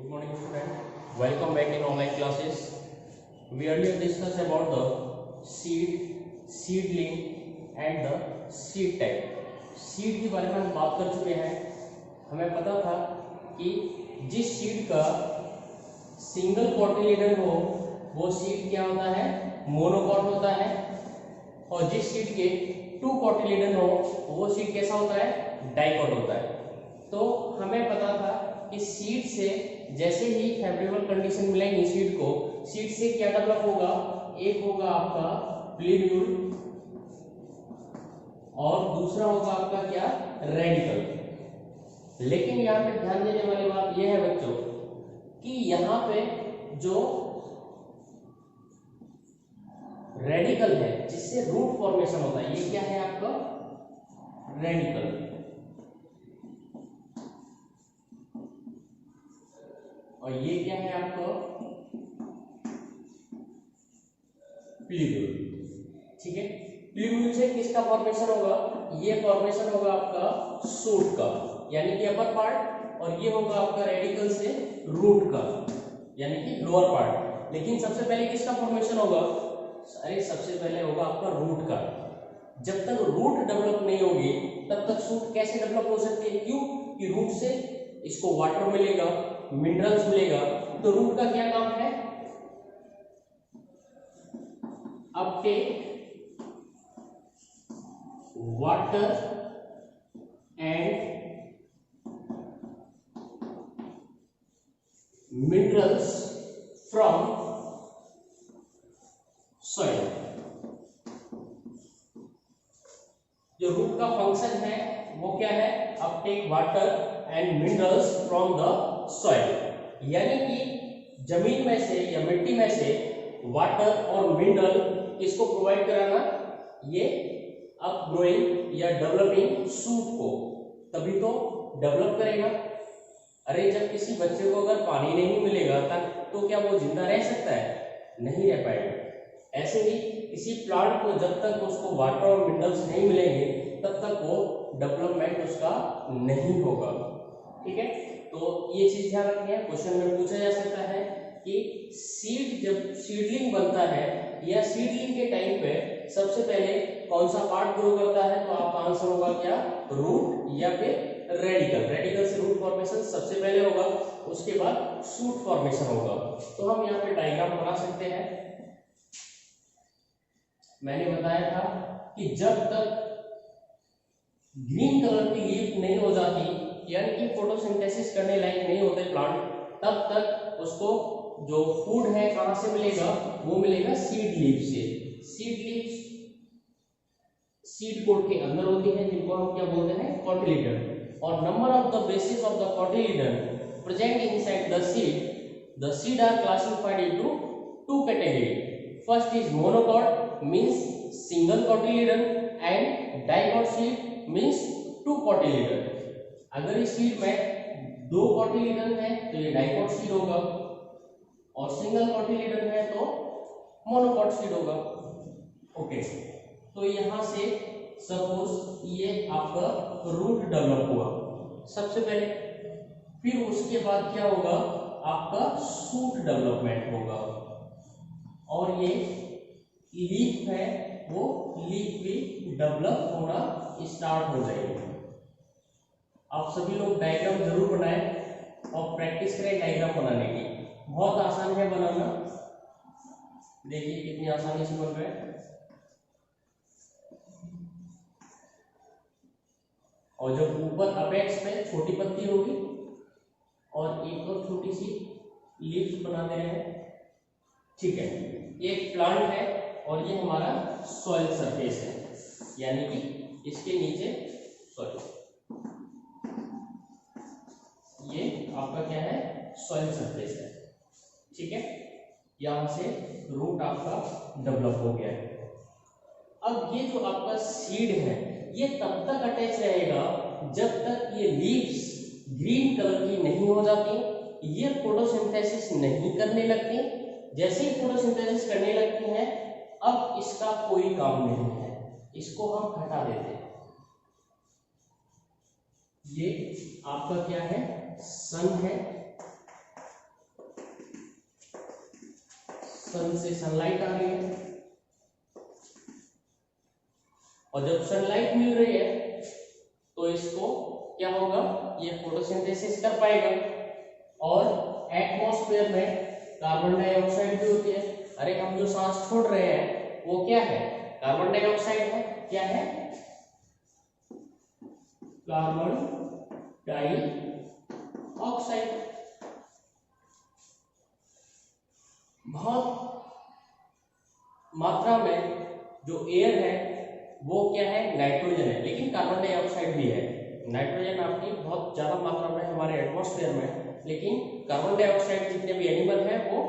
Good morning, student. Welcome back in online classes. We earlier discussed about the seedling, and the seed type. Seed के बारे में हम बात कर चुके हैं. हमें पता था कि जिस सीड का सिंगल कोटिलिडन हो वो सीड क्या होता है, मोनोकॉट होता है, और जिस सीड के टू कोटिलिडन हो वो सीड कैसा होता है, डाइकॉट होता है. तो हमें पता था कि सीड से जैसे ही फेवरेबल कंडीशन मिलेंगी सीड को, सीड से क्या डेवलप होगा, एक होगा आपका प्लीब्यूल और दूसरा होगा आपका क्या, रेडिकल. लेकिन यहाँ पे ध्यान देने वाली बात यह है बच्चों कि यहाँ पे जो रेडिकल है जिससे रूट फॉर्मेशन होता है, ये क्या है आपका रेडिकल, और ये क्या है आपका प्लीब्यूल. ठीक है, प्लीब्यूल से किसका फॉर्मेशन होगा, ये फॉर्मेशन होगा आपका शूट का यानी कि अपर पार्ट, और ये होगा आपका रेडिकल से रूट का यानी कि लोअर पार्ट. लेकिन सबसे पहले किसका फॉर्मेशन होगा, अरे सबसे पहले होगा आपका रूट का. जब तक रूट डेवलप नहीं होगी तब तक शूट कैसे डेवलप हो सकती है, क्यों कि रूट से इसको वाटर मिलेगा, मिनरल्स मिलेगा. तो रूट का क्या काम है, Uptake water and minerals from soil. जो रूट का फंक्शन है वो क्या है, Uptake water and minerals from the soil. यानी कि जमीन में से या मिट्टी में से वाटर और मिनरल किसको प्रोवाइड कराना, ये अप ग्रोइंग या डेवलपिंग शूट को, तभी तो डेवलप करेगा. अरे जब किसी बच्चे को अगर पानी नहीं मिलेगा तब तो क्या वो जिंदा रह सकता है, नहीं रह पाएगा. ऐसे ही किसी प्लांट को जब तक उसको वाटर और मिनरल्स नहीं मिलेंगे तब तक वो डेवलपमेंट उसका नहीं होगा. ठीक है, तो ये चीज ध्यान रखनी है. क्वेश्चन में पूछा जा सकता है कि सीड जब सीडलिंग बनता है या सीडलिंग के टाइम पे सबसे पहले कौन सा पार्ट ग्रो करता है, तो आपका आंसर होगा क्या, रूट या फिर रेडिकल. रेडिकल से रूट फॉर्मेशन सबसे पहले होगा, उसके बाद शूट फॉर्मेशन होगा. तो हम यहाँ पे डायग्राम बना सकते हैं. मैंने बताया था कि जब तक ग्रीन कलर की लीफ नहीं हो जाती यानी कि फोटोसिंथेसिस करने लायक नहीं होते प्लांट, तब तक उसको जो फूड है कहां से मिलेगा, वो मिलेगा सीड लीफ से. सीड लीफ सीड कोट के अंदर होती है जिनको हम क्या बोलते हैं, कोटिलिडन. और number of the basis of the cotyledon present inside the seed are classified into two category. First is monocot means single cotyledon and dicot seed means two cotyledon. अगर इस सीड में दो कोटिलिडन है तो ये dicot seed होगा, और single cotyledon है तो मोनोकॉट सीड होगा. ओके, तो यहां से सपोज ये आपका रूट डेवलप हुआ सबसे पहले, फिर उसके बाद क्या होगा, आपका शूट डेवलपमेंट होगा, और ये लीफ है वो लीफ भी डेवलप होना स्टार्ट हो जाएगी. आप सभी लोग डायग्राम जरूर बनाएं और प्रैक्टिस करें डायग्राम बनाने की. बहुत आसान है बनाना, देखिए कितनी आसानी से बन रहा है. और जब ऊपर अपेक्स में छोटी पत्ती होगी और एक और छोटी सी लीफ बना दे रहे हैं. ठीक है, एक प्लांट है और ये हमारा सॉइल सरफेस है यानी कि इसके नीचे सॉइल, ये आपका क्या है, सॉइल सरफेस है. ठीक है, यहां से रूट आपका डेवलप हो गया है. अब ये जो आपका सीड है ये तब तक अटैच रहेगा जब तक ये लीव्स ग्रीन कलर की नहीं हो जाती, ये फोटोसिंथेसिस नहीं करने लगती. जैसे ही फोटोसिंथेसिस करने लगती हैं अब इसका कोई काम नहीं है, इसको हम हटा देते हैं. ये आपका क्या है, सन है, सन से सनलाइट आ रही है, और जब सनलाइट मिल रही है तो इसको क्या होगा, ये फोटोसिंथेसिस कर पाएगा। और एटमॉस्फेयर में कार्बन डाइऑक्साइड भी होती है। अरे हम जो सांस छोड़ रहे हैं वो क्या है, कार्बन डाइऑक्साइड है। क्या है, कार्बन डाइऑक्साइड। बहुत मात्रा में जो एयर है वो क्या है, नाइट्रोजन है, लेकिन कार्बन डाइऑक्साइड भी है। नाइट्रोजन आपकी बहुत ज्यादा मात्रा में हमारे एटमॉस्फेयर में, लेकिन कार्बन डाइऑक्साइड जितने भी एनिमल हैं वो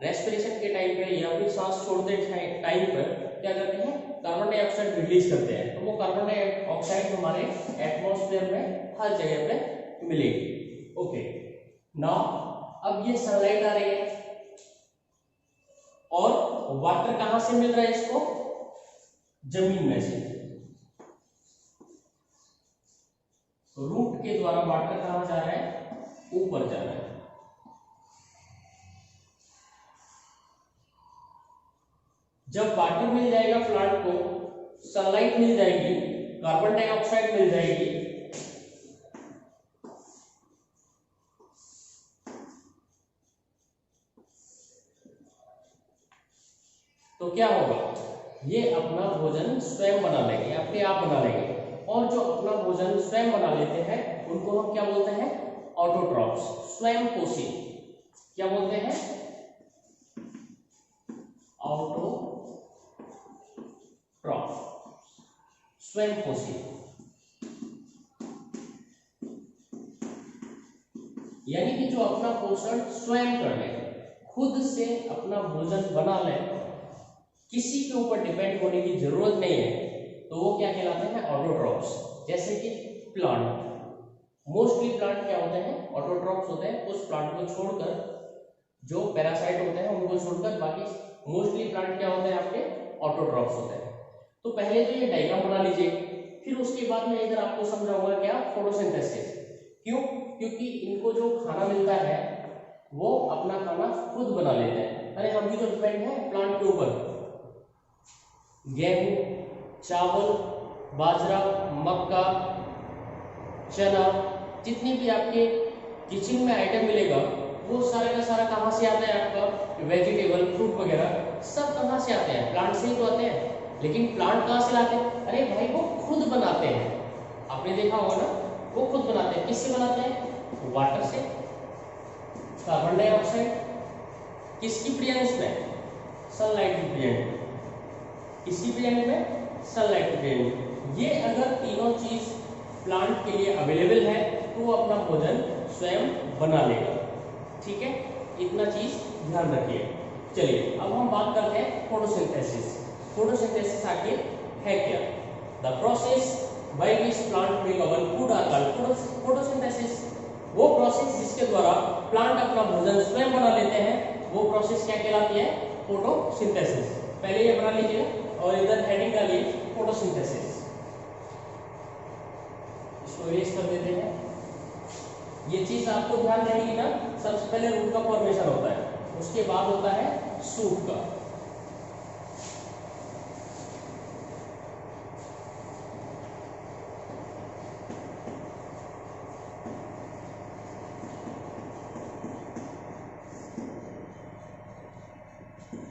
रेस्पिरेशन के टाइम पे या फिर सांस छोड़ते टाइम पर क्या करते हैं, कार्बन डाइऑक्साइड रिलीज करते हैं। तो वो कार्बन डाइऑक्साइड हमारे एटमॉस्फेयर में हर जगह पे मिलेगी। ओके, नाउ अब ये सनलाइट आ रही है और वाटर कहां से मिल रहा है इसको, जमीन में से। रूट के द्वारा वाटर कहां जा रहा है, ऊपर जा रहा है। जब वाटर मिल जाएगा प्लांट को, सनलाइट मिल जाएगी, कार्बन डाइऑक्साइड मिल जाएगी, तो क्या होगा, ये अपना भोजन स्वयं बना लेंगे, अपने आप बना लेंगे। और जो अपना भोजन स्वयं बना लेते हैं उनको हम क्या बोलते हैं, ऑटोट्रॉफ्स, स्वयं पोषी। क्या बोलते हैं, ऑटोट्रॉफ, स्वयं पोषी। यानी कि जो अपना पोषण स्वयं कर ले, खुद से अपना भोजन बना ले, किसी के ऊपर डिपेंड होने की जरूरत नहीं है, तो वो क्या कहलाते हैं, ऑटोट्रॉफ्स। जैसे कि प्लांट, मोस्टली प्लांट क्या होते हैं, ऑटोट्रॉफ्स होते हैं। उस प्लांट को छोड़कर, जो पैरासाइट होते हैं उनको छोड़कर बाकी मोस्टली प्लांट क्या होते हैं, आपके ऑटोट्रॉफ्स होते हैं। तो पहले तो ये डायग्राम बना लीजिए, फिर उसके बाद में इधर आपको समझाऊंगा क्या, फोटोसिंथेसिस। क्यों, क्योंकि इनको जो खाना मिलता है वो अपना खाना खुद बना लेते हैं। अरे हम भी तो डिपेंड है प्लांट के ऊपर। गेहूं, चावल, बाजरा, मक्का, चना, जितनी भी आपके किचन में आइटम मिलेगा वो सारा का सारा कहाँ से आता है, आपका वेजिटेबल, फ्रूट वगैरह सब कहाँ से आते हैं, प्लांट से ही तो आते हैं। लेकिन प्लांट कहाँ से लाते हैं, अरे भाई वो खुद बनाते हैं। आपने देखा होगा ना, वो खुद बनाते हैं। किससे बनाते हैं, वाटर से, कार्बन डाइऑक्साइड, किसकी प्रेजेंस में, सनलाइट की प्रेजेंस में। किसकी प्रेजेंस में, सनलाइट की प्रेजेंस में। ये अगर तीनों चीज प्लांट के लिए अवेलेबल है तो वो अपना भोजन स्वयं बना लेगा। ठीक है, इतना चीज ध्यान रखिए। चलिए अब हम बात करते हैं फोटोसिंथेसिस। फोटोसिंथेसिस आखिर है क्या, the process by which plant make our food are called photosynthesis. वो प्रोसेस जिसके द्वारा प्लांट अपना भोजन स्वयं बना लेते हैं वो प्रोसेस क्या कहलाती है, फोटोसिंथेसिस। पहले ये बना लीजिए और इधर हेडिंग डालिए फोटोसिंथेसिस। इसको इरेज कर देते हैं। ये चीज आपको ध्यान रहेगी ना, सबसे पहले रूट का फॉर्मेशन होता है, उसके बाद होता है सूट का।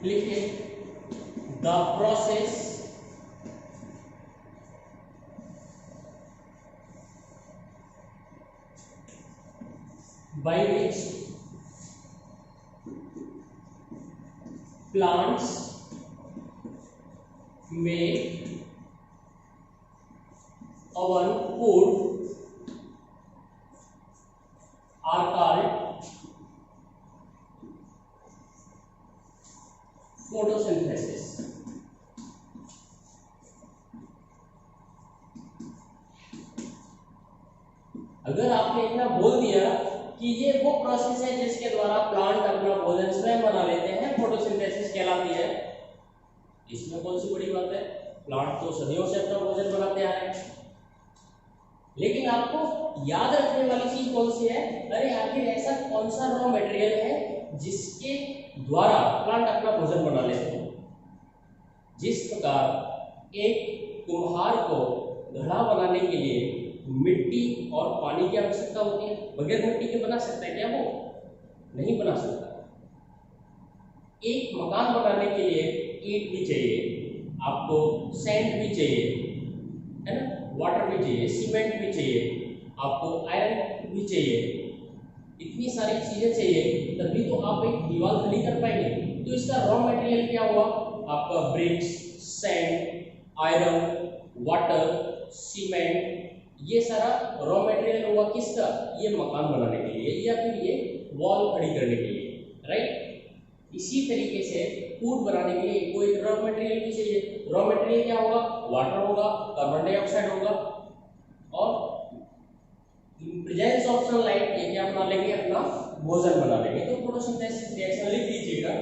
लिखिए, the process by which plants make our food are called photosynthesis। अगर आपने इतना बोल दिया कि ये वो प्रोसेस है जिसके द्वारा प्लांट अपना भोजन स्वयं बना लेते हैं, फोटोसिंथेसिस कहलाती है, इसमें कौन सी बड़ी बात है, प्लांट तो सदियों से अपना भोजन बनाते आ रहे हैं। लेकिन आपको याद रखने वाली चीज कौन सी है, अरे आखिर ऐसा कौन सा रॉ मटेरियल है जिसके द्वारा प्लांट अपना भोजन बना लेते हैं। जिस प्रकार एक कुम्हार को घड़ा बनाने के लिए मिट्टी और पानी की आवश्यकता होती है, बगैर मिट्टी के बना सकता है क्या? वो नहीं बना सकता। एक मकान बनाने के लिए ईंट भी चाहिए, आपको सैंड भी चाहिए, है ना, वाटर भी चाहिए, सीमेंट भी चाहिए, आपको आयरन भी चाहिए, इतनी सारी चीजें चाहिए, तभी तो आप एक दीवार खड़ी कर पाएंगे। तो इसका रॉ मटेरियल क्या हुआ? आपका bricks, sand, iron, water, cement, ये सारा रॉ मटेरियल हुआ किसका? ये मकान बनाने के लिए या फिर ये वॉल खड़ी करने के लिए, राइट। इसी तरीके से फूड बनाने के लिए कोई रॉ मटेरियल भी चाहिए। रॉ मटेरियल क्या होगा? वाटर होगा, कार्बन डाइऑक्साइड होगा, और प्रेजेंस ऑफ सनलाइट ये क्या बना लेंगे? अपना भोजन बना लेंगे। तो फोटोसिंथेसिस रिएक्शन लिख दीजिएगा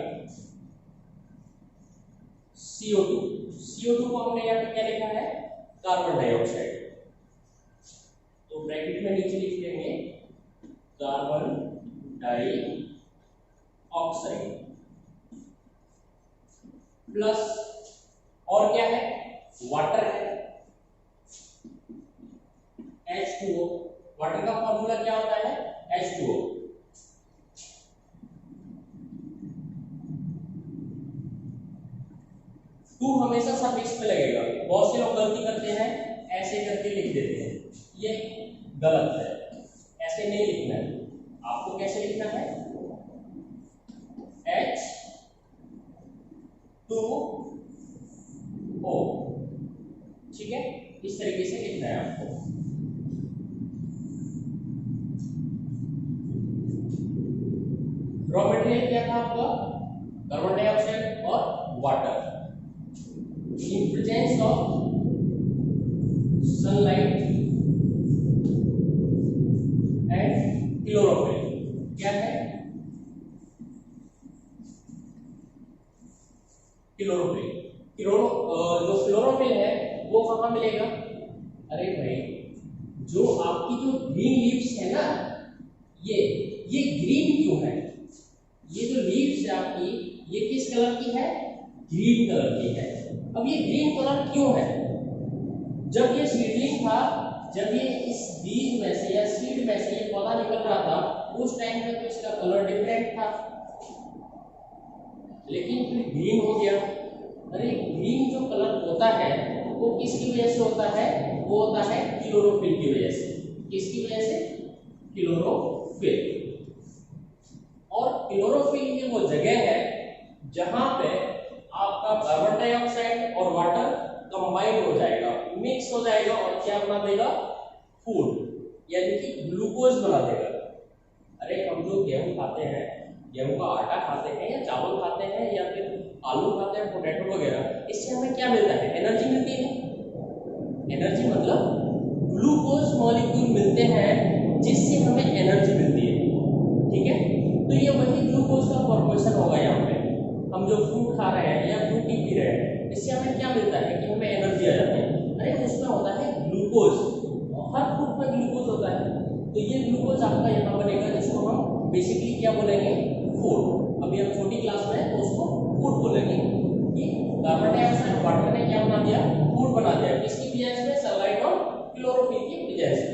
CO2। CO2 को हमने यहाँ पे क्या लिखा है? Carbon dioxide. तो ब्रैकेट में नीचे लिख देंगे कार्बन डाइऑक्साइड प्लस, और क्या है? वाटर है, H2O। वाटर का फॉर्मूला क्या होता है? H2O। टू हमेशा सफिक्स पे लगेगा। बहुत से लोग गलती करते हैं, ऐसे करके लिख देते हैं, ये गलत है। ऐसे नहीं लिखना है, आपको कैसे लिखना है? H2O, ठीक है, इस तरीके से लिखना है आपको। रॉ मटेरियल क्या था आपका? कार्बन डाइऑक्साइड और water. In presence of sunlight and chlorophyll, क्या है? क्लोरोफिल। जो क्लोरोफिल है वो कहाँ मिलेगा? अरे भाई, जो आपकी जो ग्रीन लीव्स है ना, ये ग्रीन क्यों है? ये जो लीव्स है आपकी, ये किस कलर की है? ग्रीन कलर की है। अब ये ग्रीन कलर क्यों है? जब ये सीडलिंग था, जब ये इस बीज में से या सीड में से ये पौधा निकल रहा था, उस टाइम में तो इसका कलर डिफरेंट था, लेकिन फिर ग्रीन हो गया। अरे ग्रीन जो कलर होता है वो किसकी वजह से होता है? वो होता है क्लोरोफिल की वजह से। किसकी वजह से? क्लोरोफिल। और क्लोरोफिल ये वो जगह है जहां पे आपका कार्बन डाइऑक्साइड और वाटर कंबाइन हो जाएगा, मिक्स हो जाएगा, और क्या बना देगा? फूड, यानी कि ग्लूकोज बना देगा। अरे हम जो गेहूं खाते हैं, गेहूं का आटा खाते हैं या चावल खाते हैं या फिर आलू खाते हैं, पोटैटो वगैरह, इससे हमें क्या मिलता है? एनर्जी मिलती है। एनर्जी मतलब ग्लूकोज मॉलिक्यूल मिलते हैं जिससे हमें एनर्जी मिलती है, ठीक है। तो ये वही ग्लूकोज का फॉर्मेशन होगा। यहाँ पे हम जो फ्रूट खा रहे हैं या फ्रूटी पी रहे हैं, इससे हमें क्या मिलता है? कि हमें एनर्जी आ जाती है। अरे उसमें होता है ग्लूकोज, हर फ्रूट में ग्लूकोज होता है। तो ये ग्लूकोज आपका यहाँ बनेगा, जिसको हम बेसिकली क्या बोलेंगे? फूड। अभी हम छोटी क्लास में है तो उसको फूड बोलेंगे। कि कार्बन डाइऑक्साइड वाटर ने क्या बना दिया? फूड बना दिया। किसकी वजह से? सनलाइट और क्लोरोफिल की वजह से।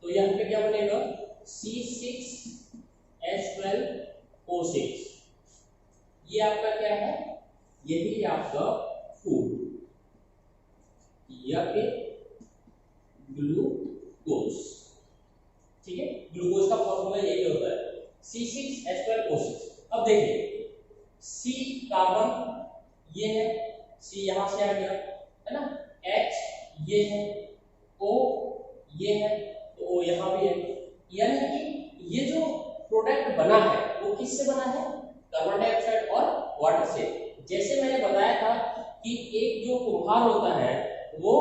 तो यहाँ पे क्या बनेगा? C6H12O6। ये आपका क्या है? यही आपका फूड या फिर ग्लूकोज, ठीक है। ग्लूकोज का फॉर्मूला यही होता है C6H12O6। अब देखिए, C कार्बन ये है, C यहां से आ गया, है ना, H ये है, O ये है, तो O यहां भी है। यानी कि ये जो प्रोडक्ट बना है वो किससे बना है? कार्बन डाइऑक्साइड और वाटर से। जैसे मैंने बताया था कि एक जो कुम्हार होता है वो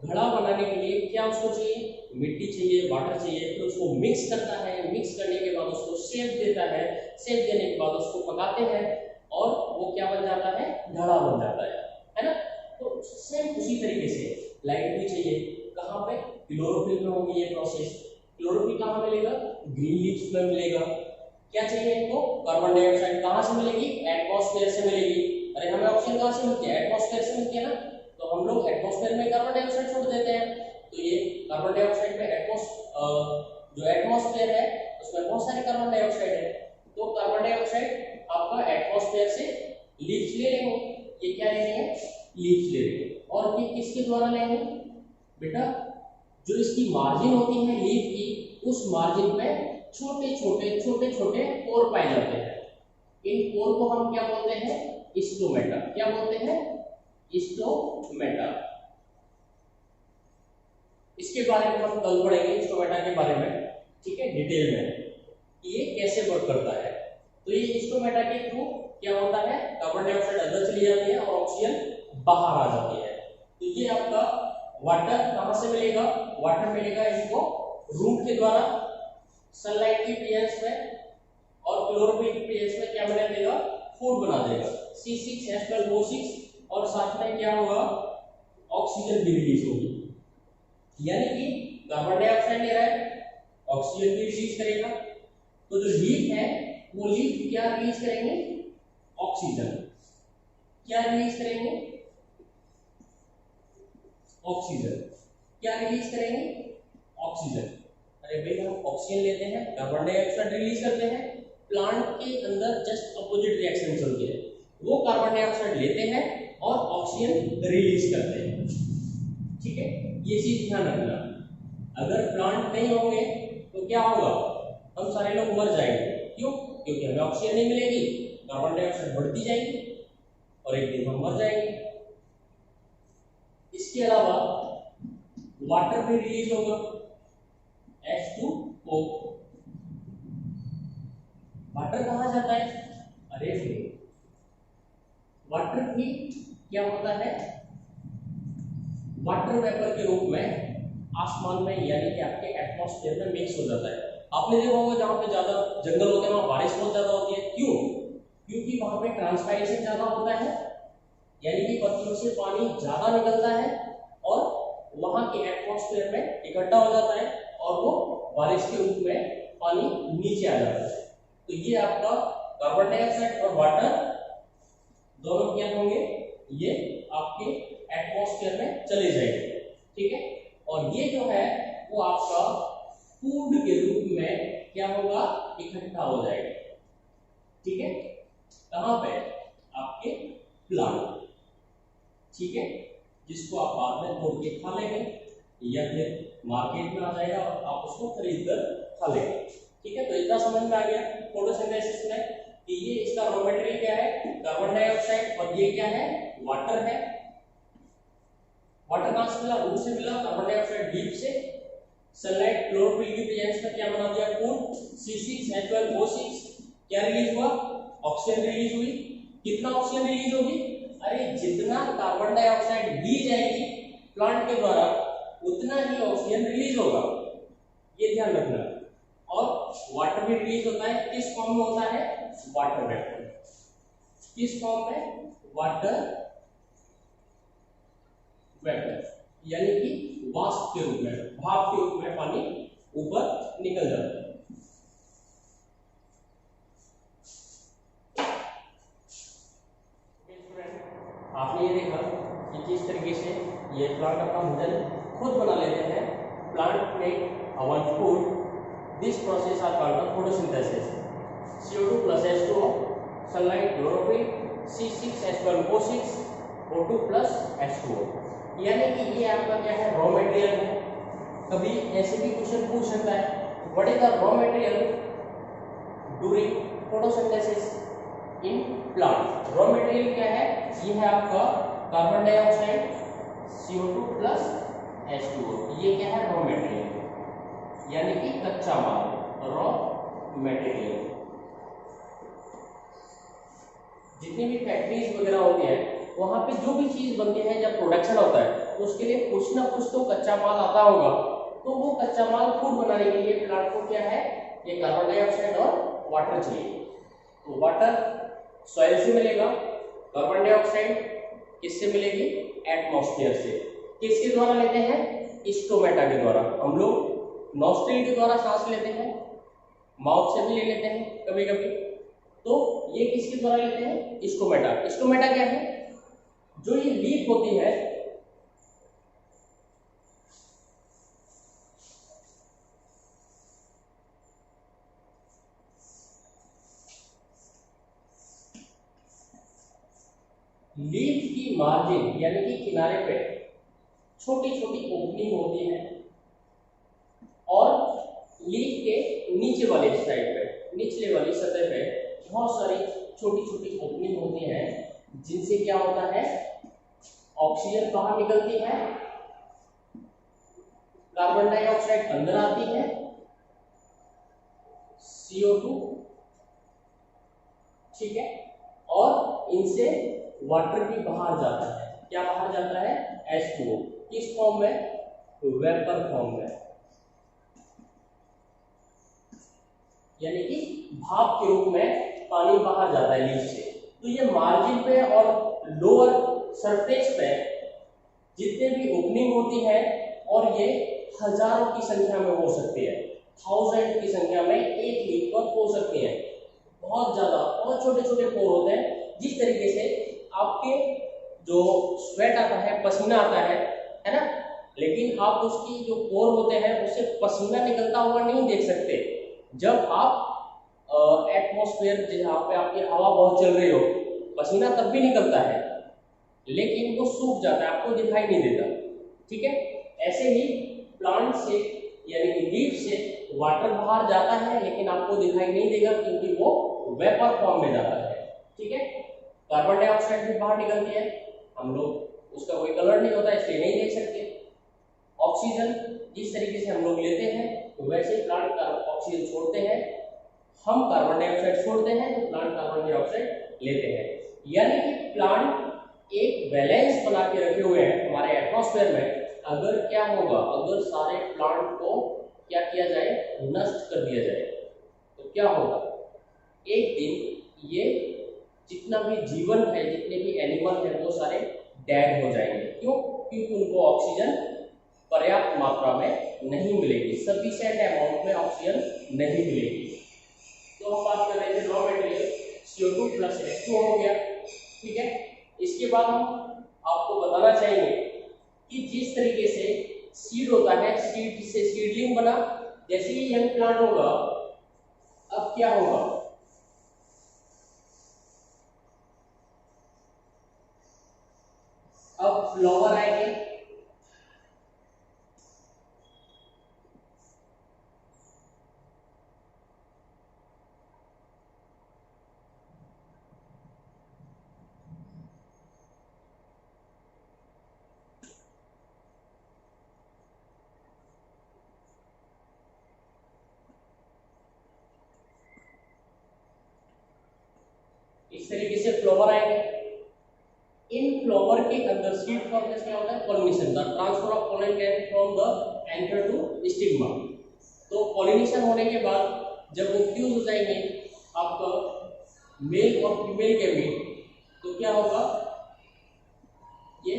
घड़ा बनाने के लिए क्या उसको चाहिए? मिट्टी चाहिए, वाटर चाहिए, तो उसको मिक्स करता है। मिक्स करने के बाद उसको शेप देता है, शेप देने के बाद उसको पकाते हैं और वो क्या बन जाता है? घड़ा बन जाता है ना। तो सेम उसी तरीके से लाइट भी चाहिए। कहाँ पे? क्लोरोफिल में होगी ये प्रोसेस। क्लोरोफिल कहाँ मिलेगा? ग्रीन लीव्स में मिलेगा। क्या चाहिए इनको? Carbon dioxide. कहाँ से मिलेगी? एटमॉस्फेयर से मिलेगी। अरे हमें ऑक्सीजन कहाँ से मिलती है? एटमॉस्फेयर से मिलती है ना, तो हम लोग एटमॉस्फेयर में कार्बन डाइऑक्साइड छोड़ देते हैं। तो ये कार्बन डाइऑक्साइड में जो एटमॉस्फेयर है उसमें बहुत सारे कार्बन डाइऑक्साइड है, तो कार्बन डाइऑक्साइड आपका एटमॉस्फेयर से लीव्स ले लेंगे। ये क्या ले लेंगे? लीव्स ले लेंगे। और फिर किसके द्वारा लेंगे बेटा? जो इसकी मार्जिन होती है लीफ की, उस मार्जिन पे छोटे छोटे पोर पाए जाते हैं। इन पोर को हम क्या बोलते हैं? स्टोमेटा। क्या बोलते हैं? स्टोमेटा। इसके बारे में हम कल पढ़ेंगे, स्टोमेटा के बारे में, ठीक है, डिटेल में, ये कैसे वर्क करता है। तो ये स्टोमेटा के थ्रू क्या होता है? कार्बन डाइऑक्साइड अंदर चली जाती है और ऑक्सीजन बाहर आ जाती है। तो ये आपका वाटर कहां से मिलेगा? वाटर मिलेगा इनको रूट के द्वारा, सनलाइट की प्रेजेंस में और क्लोरोफिल की प्रेजेंस में क्या बना देगा? फूड बना देगा, C6H12O6, और साथ में क्या होगा? ऑक्सीजन भी रिलीज होगी। यानी कि कार्बन डाइऑक्साइड ले रहा है, ऑक्सीजन भी रिलीज करेगा। तो जो लीफ है वो लीफ क्या रिलीज करेंगे? ऑक्सीजन। क्या रिलीज करेंगे? ऑक्सीजन। क्या रिलीज करेंगे? ऑक्सीजन। अरे भाई हम ऑक्सीजन लेते हैं, कार्बन डाइऑक्साइड रिलीज करते हैं। प्लांट के अंदर जस्ट अपोजिट रिएक्शन चलती है, वो कार्बन डाइऑक्साइड लेते हैं और ऑक्सीजन रिलीज करते हैं। ठीक है, ये चीज ध्यान रखना। अगर प्लांट नहीं होंगे तो क्या होगा? हम सारे लोग मर जाएंगे। क्यों? क्योंकि हमें ऑक्सीजन नहीं मिलेगी, कार्बन डाइऑक्साइड बढ़ती जाएगी और एक दिन हम मर जाएंगे। इसके अलावा वाटर भी रिलीज होगा, H2O। वाटर कहाँ जाता है? अरे वाटर भी क्या होता है? वाटर वेपर के रूप में आसमान में यानी कि आपके एटमॉस्फेयर में मिक्स हो जाता है। आपने देखा होगा जहाँ पे ज्यादा जंगल होते हैं वहाँ बारिश बहुत ज्यादा होती है। क्यों? क्योंकि वहां पे ट्रांसपायरेशन ज्यादा होता है, यानी कि पत्तियों से पानी ज्यादा निकलता है और वहां के एटमॉस्फेयर में इकट्ठा हो जाता है और वो बारिश के रूप में पानी नीचे आ जाता है। तो ये आपका कार्बन डाइऑक्साइड और वाटर दोनों क्या होंगे? ये आपके एटमॉस्फेयर में चले जाएंगे। ठीक है, और ये जो है वो आपका फूड के रूप में क्या होगा? इकट्ठा हो जाएगा। ठीक है, कहां पे? आपके प्लांट। ठीक है, जिसको आप बाद में तोड़ के खा लेंगे या फिर मार्केट में आ जाएगा और आप उसको खरीद कर खा लेंगे। ठीक है, तो इतना समझ में आ गया फोटोसिंथेसिस में कि ये इसका रॉ मटेरियल क्या है? कार्बन डाइऑक्साइड, और ये क्या है? वाटर है। वाटर कहां से मिला? रूट से मिला, कार्बन डाइऑक्साइड लीफ से, सनलाइट क्लोरोफिल की प्रेजेंस में क्या बना दिया? Food, C6H12O6। क्या रिलीज हुआ? ऑक्सीजन रिलीज हुई। कितना ऑक्सीजन रिलीज होगी? अरे जितना कार्बन डाइऑक्साइड ली जाएगी प्लांट के द्वारा उतना ही ऑक्सीजन रिलीज होगा, ये ध्यान रखना। और वाटर भी रिलीज होता है, किस फॉर्म में होता है? Water vapour. किस फॉर्म में? वाटर वेपर, यानी कि वाष्प के रूप में, भाप के रूप में पानी ऊपर निकल जाता है। आपने ये देखा कि किस तरीके से ये प्लांट अपना भोजन खुद बना लेते हैं। Plant make our food, this process are called photosynthesis. CO2 plus H2O, sunlight chlorophyll, C6H12O6, O2 plus H2O। यानी कि ये आपका क्या है? रॉ मटेरियल है। कभी ऐसे भी क्वेश्चन पूछ सकता है, what is the raw material during photosynthesis in plant? Raw material क्या है? ये है आपका carbon dioxide, CO2 plus H2O। ये क्या है? रॉ मटेरियल, यानी कि कच्चा माल, रॉ मटेरियल। जितनी भी फैक्ट्रीज वगैरह होती है वहां पे जो भी चीज बनती है, जब प्रोडक्शन होता है उसके लिए कुछ ना कुछ तो कच्चा माल आता होगा। तो वो कच्चा माल फूड बनाने के लिए प्लांट को क्या है? ये कार्बन डाइऑक्साइड और वाटर चाहिए। तो वाटर सॉइल से मिलेगा, कार्बन डाइऑक्साइड किससे मिलेगी? एटमॉस्फेयर से। किसके द्वारा लेते हैं? स्टोमेटा के द्वारा। हम लोग नॉस्ट्रिल के द्वारा सांस लेते हैं, माउथ से भी ले लेते हैं कभी कभी। तो ये किसके द्वारा लेते हैं? स्टोमेटा। स्टोमेटा क्या है? जो ये लीफ होती है, लीफ की मार्जिन यानी कि किनारे पे छोटी छोटी ओपनिंग होती है, और लीफ के नीचे वाली साइड पे, निचले वाली सतह पे बहुत सारी छोटी छोटी ओपनिंग होती हैं, जिनसे क्या होता है? ऑक्सीजन बाहर निकलती है, कार्बन डाइऑक्साइड अंदर आती है, CO2, ठीक है, और इनसे वाटर भी बाहर जाता है। क्या बाहर जाता है? H2O। किस फॉर्म में? वेपर फॉर्म में, यानी कि भाप के रूप में पानी बाहर जाता है लीफ से। तो ये मार्जिन पे और लोअर सरफेस पे जितने भी ओपनिंग होती है, और ये हजारों की संख्या में हो सकती है, 1000 की संख्या में एक लीफ पर हो सकती है। बहुत ज्यादा, बहुत छोटे छोटे पोर होते हैं। जिस तरीके से आपके जो स्वेट आता है, पसीना आता है ना, लेकिन आप उसकी जो पोर होते हैं उससे पसीना निकलता हुआ नहीं देख सकते। जब आप एटमॉस्फेयर जहाँ पे आपकी हवा बहुत चल रही हो, पसीना तब भी निकलता है, लेकिन वो सूख जाता है, आपको दिखाई नहीं देता, ठीक है। ऐसे ही प्लांट से यानी कि लीफ से वाटर बाहर जाता है, लेकिन आपको दिखाई नहीं देगा क्योंकि वो वेपर फॉर्म में जाता है, ठीक है। कार्बन डाइऑक्साइड भी बाहर निकलती है, हम लोग उसका कोई कलर नहीं होता इसलिए नहीं देख सकते। ऑक्सीजन जिस तरीके से हम लोग लेते हैं, तो वैसे ही प्लांट ऑक्सीजन छोड़ते हैं, हम कार्बन डाइऑक्साइड छोड़ते हैं, तो प्लांट कार्बन डाइऑक्साइड लेते हैं। यानी कि प्लांट एक बैलेंस बना के रखे हुए हैं हमारे एटमॉस्फेयर में। अगर क्या होगा, अगर सारे प्लांट को क्या किया जाए, नष्ट कर दिया जाए, तो क्या होगा? एक दिन ये जितना भी जीवन है, जितने भी एनिमल है, वो सारे डेड हो जाएंगे। क्यों? क्योंकि उनको ऑक्सीजन पर्याप्त मात्रा में नहीं मिलेगी, सफिशिएंट अमाउंट में ऑक्सीजन नहीं मिलेगी। तो हम बात कर रहे थे raw material CO2 plus H2O हो गया, ठीक है। इसके बाद हम आपको बताना चाहेंगे कि जिस तरीके से सीड होता है, सीड से सीडलिंग बना, जैसे ही यंग प्लांट होगा, अब क्या होगा? अब फ्लावर आएंगे, इस तरीके से फ्लावर आएंगे। इन फ्लावर के अंदर सीड फॉर्मेशन क्या होता है? Pollination, the transfer of pollen grain from the anther to stigma. तो पॉलिनेशन होने के बाद जब वो फ्यूज हो जाएंगे आपका मेल और फीमेल के बीच, तो क्या होगा? ये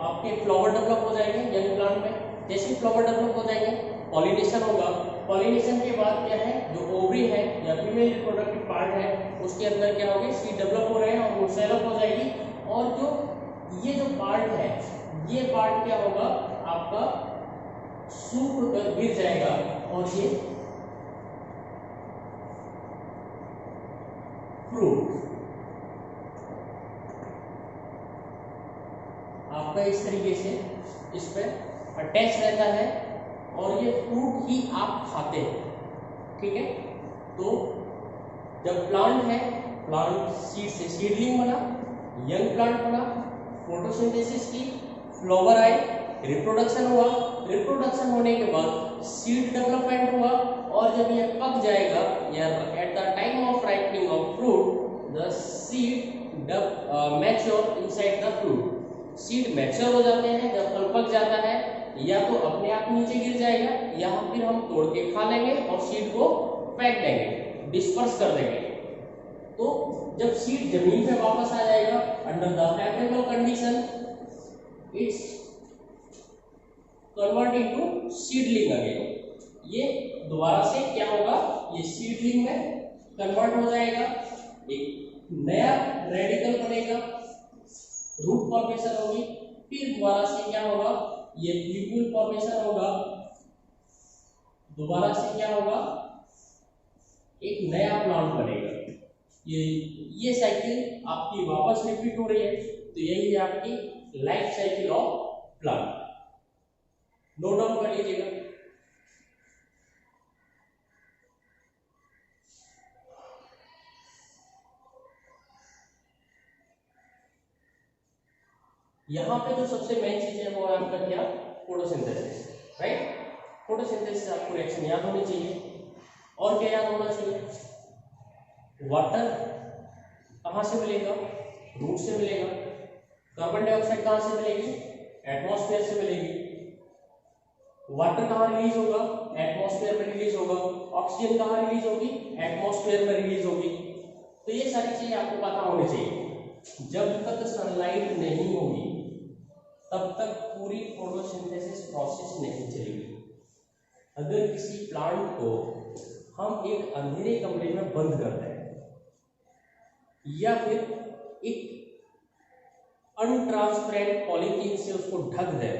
आपके फ्लावर डेवलप हो जाएंगे यंग प्लांट में। जैसे फ्लावर डेवलप हो जाएंगे, पॉलिनेशन होगा। पॉलिनेशन के बाद क्या है? जो ओवरी है या फीमेल रिप्रोडक्टिव पार्ट है, उसके अंदर क्या होगा? सीड डेवलप हो रहे हैं और वो सेलअप हो जाएगी। और जो ये जो पार्ट है, ये पार्ट क्या होगा? आपका सूख कर गिर जाएगा, और ये फ्रूट आपका इस तरीके से इस पे अटैच रहता है, और ये फ्रूट ही आप खाते हैं, ठीक है। तो जब प्लांट है, प्लांट सीड से सीडलिंग बना, यंग प्लांट बना, फोटोसिंथेसिस की, फ्लावर आए, रिप्रोडक्शन हुआ, रिप्रोडक्शन होने के बाद सीड डेवलपमेंट हुआ, और जब ये पक जाएगा या at the time of ripening of fruit, the seed mature inside the fruit. Seed mature हो जाते हैं, जब फल पक जाता है, या तो अपने आप नीचे गिर जाएगा, या फिर हम तोड़ के खा लेंगे और सीड को फेंक देंगे। डिस्पर्स कर देंगे। तो जब सीड जमीन पे वापस आ जाएगा under the favourable condition, it's convert into seedling again. ये दोबारा से क्या होगा, ये सीडलिंग में कन्वर्ट हो जाएगा, एक नया रेडिकल बनेगा, रूट फॉर्मेशन होगी, फिर दोबारा से क्या होगा, ये प्यूपल फॉर्मेशन होगा, दोबारा से क्या होगा, एक नया प्लांट बनेगा। ये साइकिल आपकी वापस रिपीट हो रही है। तो यही है आपकी life cycle of plant. Note down कर लीजिएगा। यहां पे जो सबसे मेन चीज है वो है आपका क्या, फोटोसिंथेसिस, राइट। फोटोसिंथेसिस आपको रिएक्शन याद होनी चाहिए। और क्या याद होना चाहिए, वाटर कहां से मिलेगा, रूट से मिलेगा। कार्बन डाइऑक्साइड कहां से मिलेगी, एटमॉस्फेयर से मिलेगी। वाटर कहां रिलीज होगा, एटमॉस्फेयर में रिलीज होगा। ऑक्सीजन कहां रिलीज होगी, एटमॉस्फेयर में रिलीज होगी। तो ये सारी चीजें आपको पता होनी चाहिए। जब तक सनलाइट नहीं होगी तब तक पूरी फोटोसिंथेसिस प्रोसेस नहीं चलेगी। अगर किसी प्लांट को हम एक अंधेरे कमरे में बंद कर दें या फिर एक अनट्रांसपेरेंट पॉलीथीन से उसको ढक दें,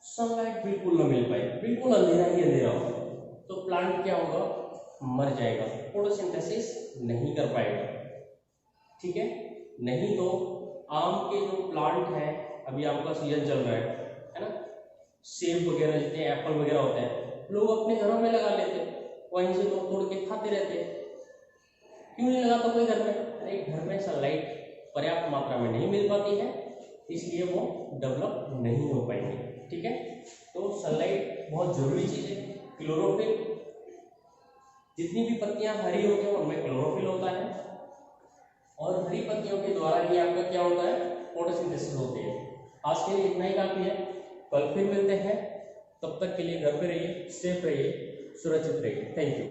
सनलाइट बिल्कुल न मिल पाए, बिल्कुल अंधेरा ही अंधेरा हो, तो प्लांट क्या होगा, मर जाएगा, फोटोसिंथेसिस नहीं कर पाएगा। ठीक है। नहीं तो आम के जो प्लांट है, अभी आपका सीजन चल रहा है ना, सेब वगैरह जितने एप्पल वगैरह होते हैं लोग अपने घरों में लगा लेते हैं, वहीं से लोग तोड़ के खाते रहते हैं। क्यों नहीं लगाता कोई घर में, अरे घर में सनलाइट पर्याप्त मात्रा में नहीं मिल पाती है, इसलिए वो डेवलप नहीं हो पाएंगे। ठीक है। तो सनलाइट बहुत जरूरी चीज है। क्लोरोफिल, जितनी भी पत्तियां हरी होती हैं उनमें क्लोरोफिल होता है, और हरी पत्तियों के द्वारा ही आपका क्या होता है, फोटोसिंथेसिस होती है। आज के लिए इतना ही काफी है, कल फिर मिलते हैं। तब तक के लिए घर पे रहिए, सेफ रहिए, सुरक्षित रहिए। Thank you.